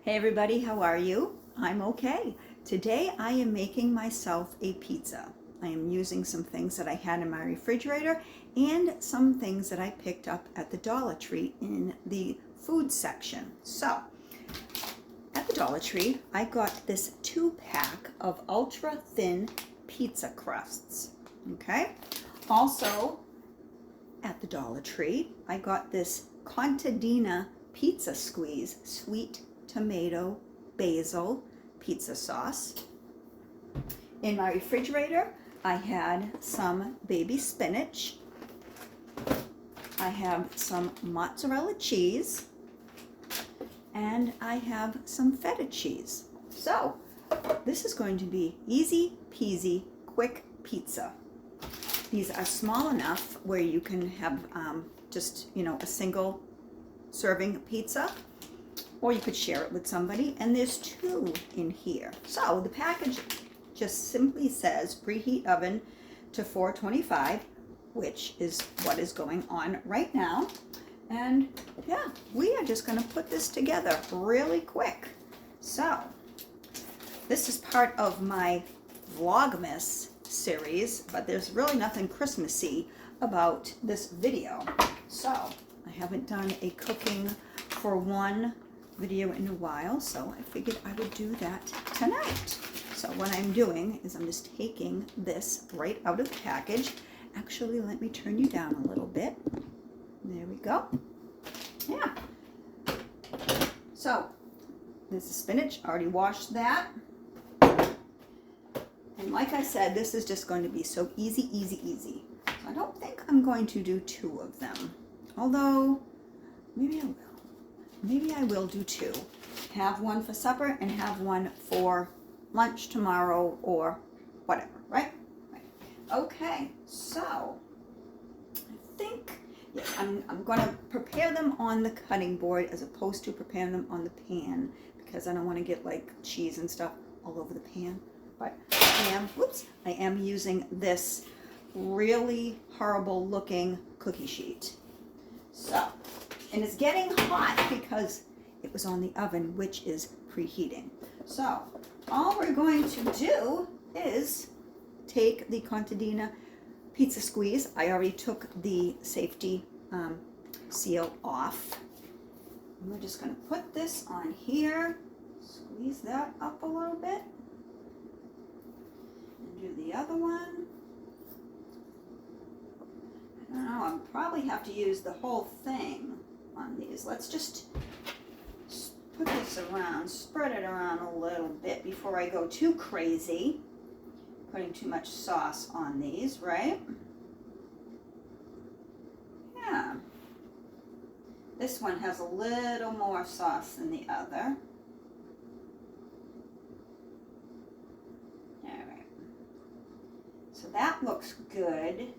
Hey everybody, how are you? I'm okay. Today I am making myself a pizza. I am using some things that I had in my refrigerator and some things that I picked up at the Dollar Tree in the food section. So, at the Dollar Tree, I got this 2-pack of ultra thin pizza crusts. Okay? Also, at the Dollar Tree, I got this contadina pizza squeeze, sweet tomato basil pizza sauce. In my refrigerator, I had some baby spinach. I have some mozzarella cheese, and I have some feta cheese. So, this is going to be easy peasy, quick pizza. These are small enough where you can have just, a single serving pizza, or you could share it with somebody, and there's 2 in here. So the package just simply says preheat oven to 425, which is what is going on right now. And yeah, we are just going to put this together really quick. So this is part of my Vlogmas series, but there's really nothing Christmassy about this video. So I haven't done a cooking for one video in a while, so I figured I would do that tonight. So what I'm doing is I'm just taking this right out of the package. Actually, let me turn you down a little bit. There we go. Yeah. So this is spinach, already washed that. And like I said, this is just going to be so easy, easy, easy. So I don't think I'm going to do 2 of them. Although, maybe I will. Maybe I will do 2. Have one for supper and have one for lunch tomorrow or whatever, right? Okay, so I think I'm going to prepare them on the cutting board as opposed to preparing them on the pan, because I don't want to get like cheese and stuff all over the pan. But I am using this really horrible looking cookie sheet. So, and it's getting hot because it was on the oven, which is preheating. So all we're going to do is take the contadina pizza squeeze. I already took the safety seal off. And we're just going to put this on here, squeeze that up a little bit, and do the other one. I don't know, I'll probably have to use the whole thing on these. Let's just put this around, spread it around a little bit before I go too crazy, putting too much sauce on these, right? Yeah. This one has a little more sauce than the other. All right. So that looks good.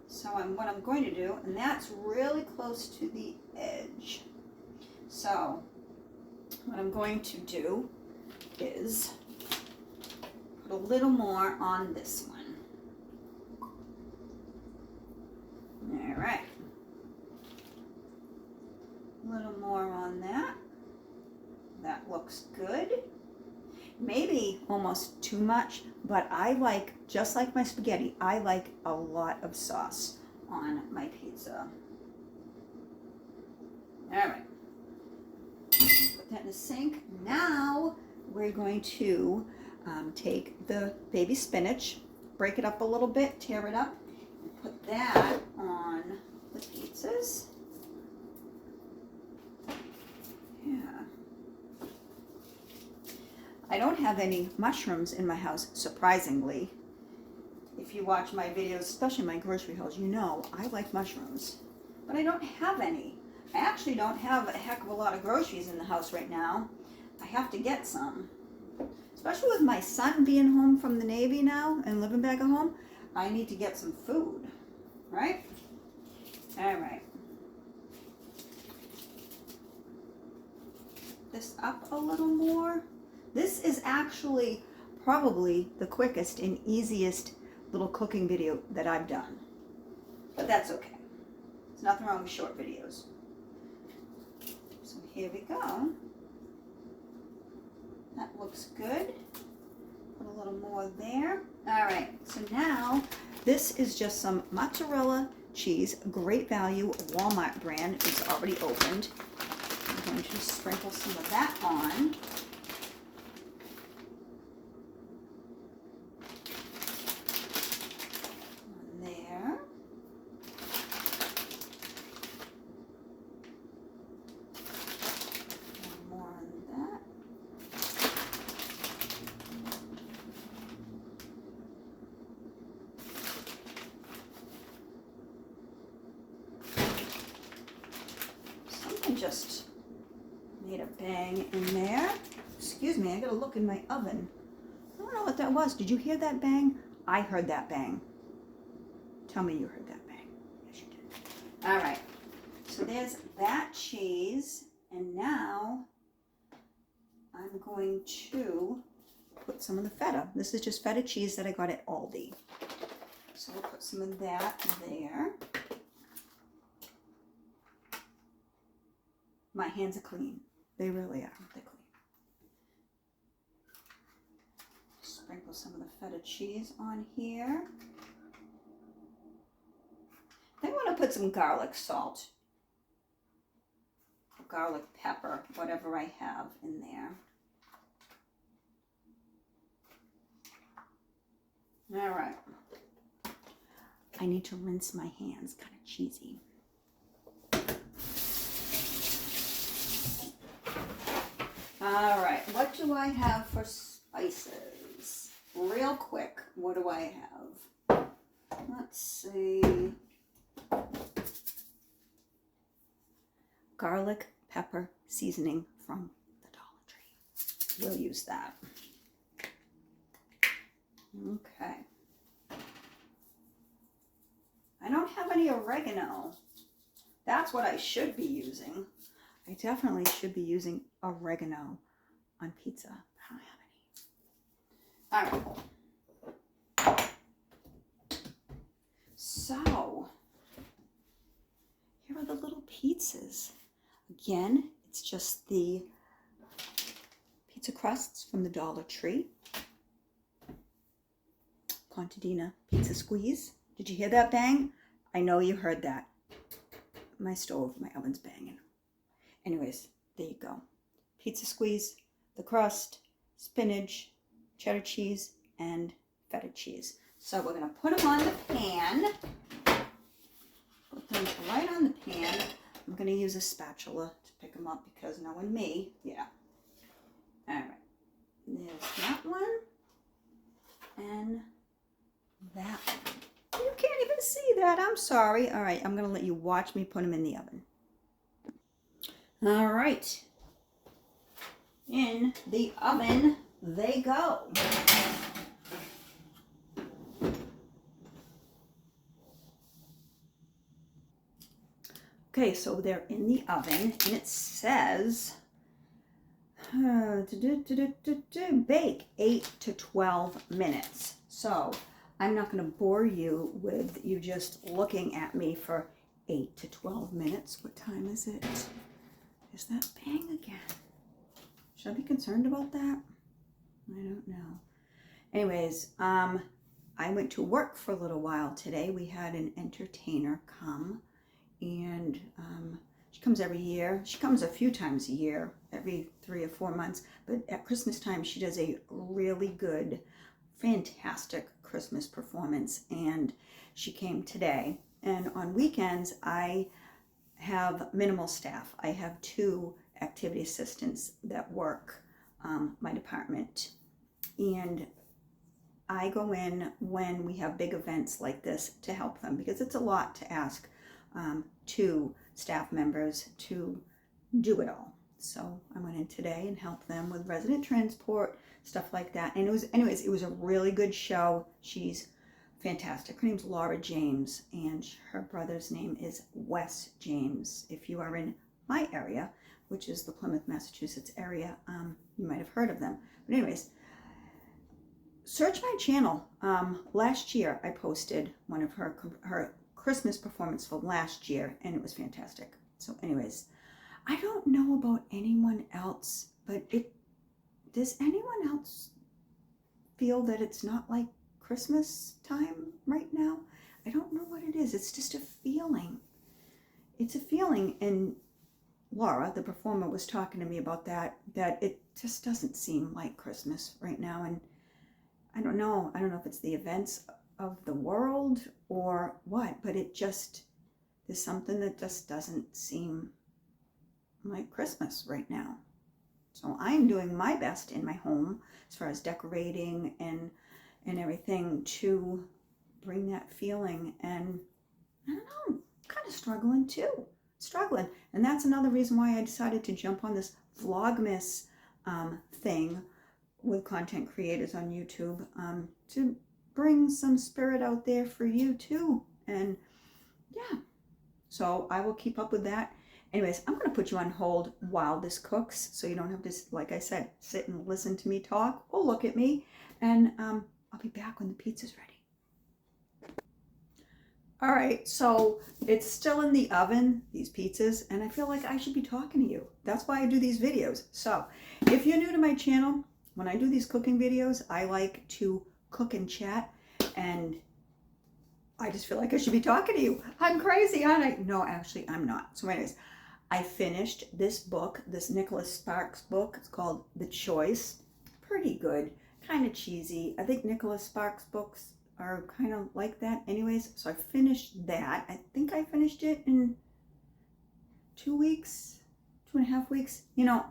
So what I'm going to do, and that's really close to the edge. So what I'm going to do is put a little more on this one. All right. A little more on that. That looks good. Maybe almost too much, but I like, just like my spaghetti, I like a lot of sauce on my pizza. All right. Put that in the sink. Now we're going to take the baby spinach, break it up a little bit, tear it up, and put that on the pizzas. Yeah. I don't have any mushrooms in my house, surprisingly. If you watch my videos, especially my grocery hauls, you know I like mushrooms. But I don't have any. I actually don't have a heck of a lot of groceries in the house right now. I have to get some. Especially with my son being home from the Navy now and living back at home, I need to get some food, right? All right. This up a little more. This is actually probably the quickest and easiest little cooking video that I've done. But that's okay. There's nothing wrong with short videos. So here we go. looks good. Put a little more there. All right, so now this is just some mozzarella cheese, great value, Walmart brand. It's already opened. I'm going to sprinkle some of that on. There. More on that. Something just made a bang in there. Excuse me, I gotta look in my oven. I don't know what that was. Did you hear that bang? I heard that bang. Tell me you heard that bang. Yes, you did. All right. So there's that cheese. And now I'm going to put some of the feta. This is just feta cheese that I got at Aldi. So we'll put some of that there. My hands are clean. They really are. They're clean. Sprinkle some of the feta cheese on here. I want to put some garlic salt, or garlic pepper, whatever I have in there. All right. I need to rinse my hands, kind of cheesy. All right, what do I have for spices? Real quick, what do I have? Let's see. Garlic pepper seasoning from the Dollar Tree. We'll use that. Okay. I don't have any oregano. That's what I should be using. I definitely should be using oregano on pizza. I don't have any. All right. So, here are the little pizzas. Again, it's just the pizza crusts from the Dollar Tree. Contadina pizza squeeze. Did you hear that bang? I know you heard that. My stove, my oven's banging. Anyways, there you go. Pizza squeeze, the crust, spinach, cheddar cheese, and feta cheese. So we're going to put them on the pan. Put them right on the pan. I'm going to use a spatula to pick them up because knowing me, yeah. All right. There's that one. And that one. You can't even see that. I'm sorry. All right. I'm going to let you watch me put them in the oven. All right. In the oven they go. Okay, so they're in the oven, and it says bake 8 to 12 minutes. So I'm not going to bore you with you just looking at me for 8 to 12 minutes. What time is it? Is that bang again? Should I be concerned about that? I don't know. Anyways, I went to work for a little while today. We had an entertainer come. And she comes every year. She comes a few times a year, every 3 or 4 months. But at Christmas time, she does a really good, fantastic Christmas performance. And she came today. And on weekends, I have minimal staff. I have 2 activity assistants that work my department. And I go in when we have big events like this to help them because it's a lot to ask 2 staff members to do it all. So I went in today and helped them with resident transport, stuff like that. And it was a really good show. She's fantastic. Her name's Laura James, and her brother's name is Wes James. If you are in my area, which is the Plymouth, Massachusetts area, you might have heard of them. But anyways, search my channel. Last year I posted one of her Christmas performance from last year, and it was fantastic. So anyways, I don't know about anyone else, but does anyone else feel that it's not like Christmas time right now? I don't know what it is. It's just a feeling. It's a feeling. And Laura, the performer, was talking to me about that it just doesn't seem like Christmas right now. And I don't know if it's the events of the world or what, but there's something that just doesn't seem like Christmas right now. So I'm doing my best in my home as far as decorating and everything to bring that feeling. And I don't know, I'm kind of struggling too. And that's another reason why I decided to jump on this Vlogmas thing with content creators on YouTube, to bring some spirit out there for you too. And yeah, so I will keep up with that. Anyways, I'm going to put you on hold while this cooks, so you don't have to, like I said, sit and listen to me talk or look at me. And I'll be back when the pizza's ready. All right, so it's still in the oven, these pizzas, and I feel like I should be talking to you. That's why I do these videos. So if you're new to my channel, when I do these cooking videos, I like to cook and chat, and I just feel like I should be talking to you. I'm crazy, aren't I? No, actually, I'm not. So anyways, I finished this book, this Nicholas Sparks book. It's called The Choice. Pretty good, kind of cheesy. I think Nicholas Sparks books are kind of like that anyways. So I finished that. I think I finished it in 2 weeks, 2.5 weeks. You know,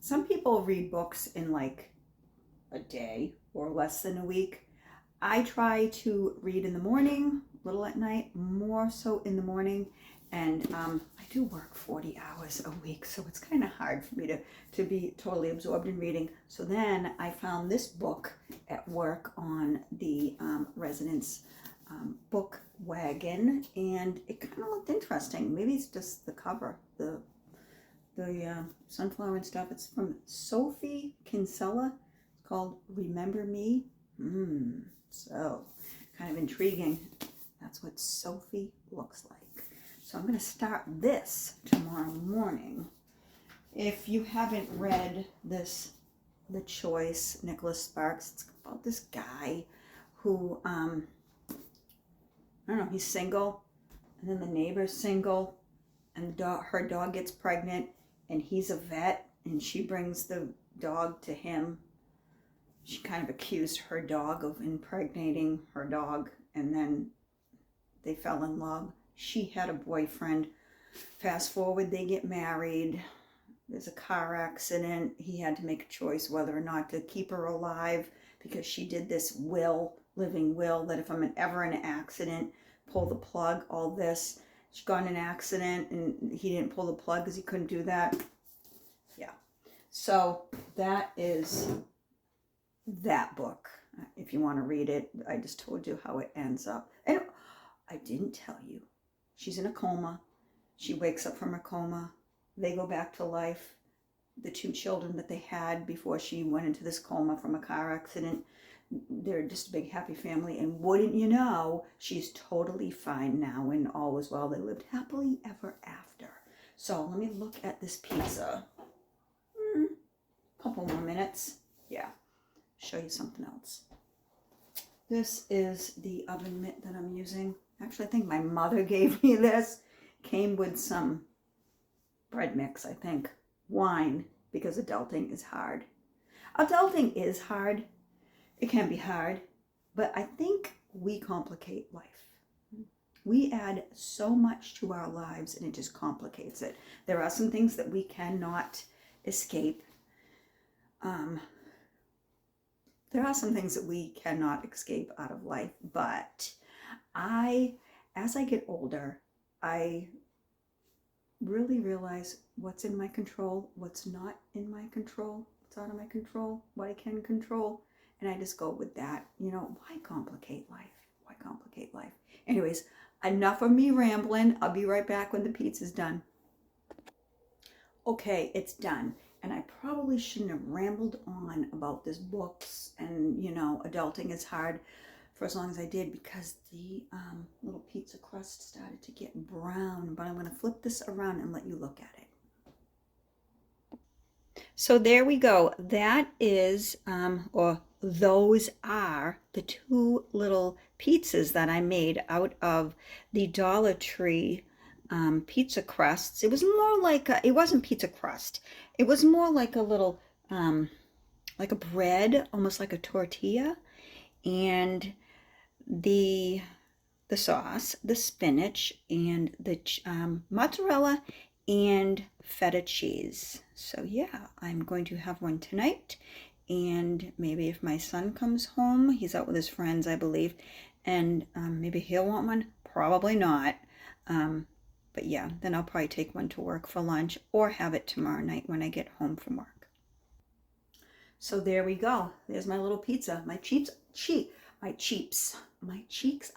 some people read books in like a day or less than a week. I try to read in the morning, a little at night, more so in the morning. And I do work 40 hours a week, so it's kind of hard for me to be totally absorbed in reading. So then I found this book at work on the residence book wagon, and it kind of looked interesting. Maybe it's just the cover, the sunflower and stuff. It's from Sophie Kinsella. It's called Remember Me. So kind of intriguing. That's what Sophie looks like. So I'm going to start this tomorrow morning. If you haven't read this, The Choice, Nicholas Sparks, it's about this guy who, I don't know, he's single, and then the neighbor's single, and her dog gets pregnant, and he's a vet, and she brings the dog to him. She kind of accused her dog of impregnating her dog, and then they fell in love. She had a boyfriend. Fast forward, they get married. There's a car accident. He had to make a choice whether or not to keep her alive, because she did this living will, that if I'm ever in an accident, pull the plug, all this. She got in an accident and he didn't pull the plug because he couldn't do that. Yeah. So that is that book. If you want to read it, I just told you how it ends up. And I didn't tell you. She's in a coma. She wakes up from her coma. They go back to life. The 2 children that they had before she went into this coma from a car accident, they're just a big happy family. And wouldn't you know, she's totally fine now and all was well. They lived happily ever after. So let me look at this pizza. Couple more minutes. Yeah. Show you something else. This is the oven mitt that I'm using. Actually, I think my mother gave me this. Came with some bread mix, I think. Wine, because adulting is hard. Adulting is hard. It can be hard, but I think we complicate life. We add so much to our lives and it just complicates it. There are some things that we cannot escape. There are some things that we cannot escape out of life, but as I get older, I really realize what's in my control, what's not in my control, what's out of my control, what I can control, and I just go with that. You know, why complicate life? Why complicate life? Anyways, enough of me rambling. I'll be right back when the pizza's done. Okay, it's done. And I probably shouldn't have rambled on about this books and, you know, adulting is hard for as long as I did, because the little pizza crust started to get brown. But I'm going to flip this around and let you look at it. So there we go. That is, or those are the two little pizzas that I made out of the Dollar Tree pizza crusts. It was more like it wasn't pizza crust. It was more like a little, like a bread, almost like a tortilla, and the sauce, the spinach, and the mozzarella and feta cheese. So yeah, I'm going to have one tonight, and maybe if my son comes home, he's out with his friends, I believe, and maybe he'll want one. Probably not. But yeah, then I'll probably take one to work for lunch or have it tomorrow night when I get home from work. So there we go. There's my little pizza. My cheeks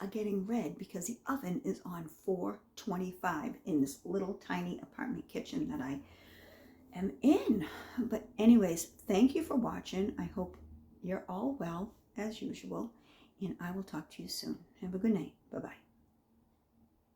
are getting red because the oven is on 425 in this little tiny apartment kitchen that I am in. But anyways, thank you for watching. I hope you're all well as usual, and I will talk to you soon. Have a good night. Bye-bye.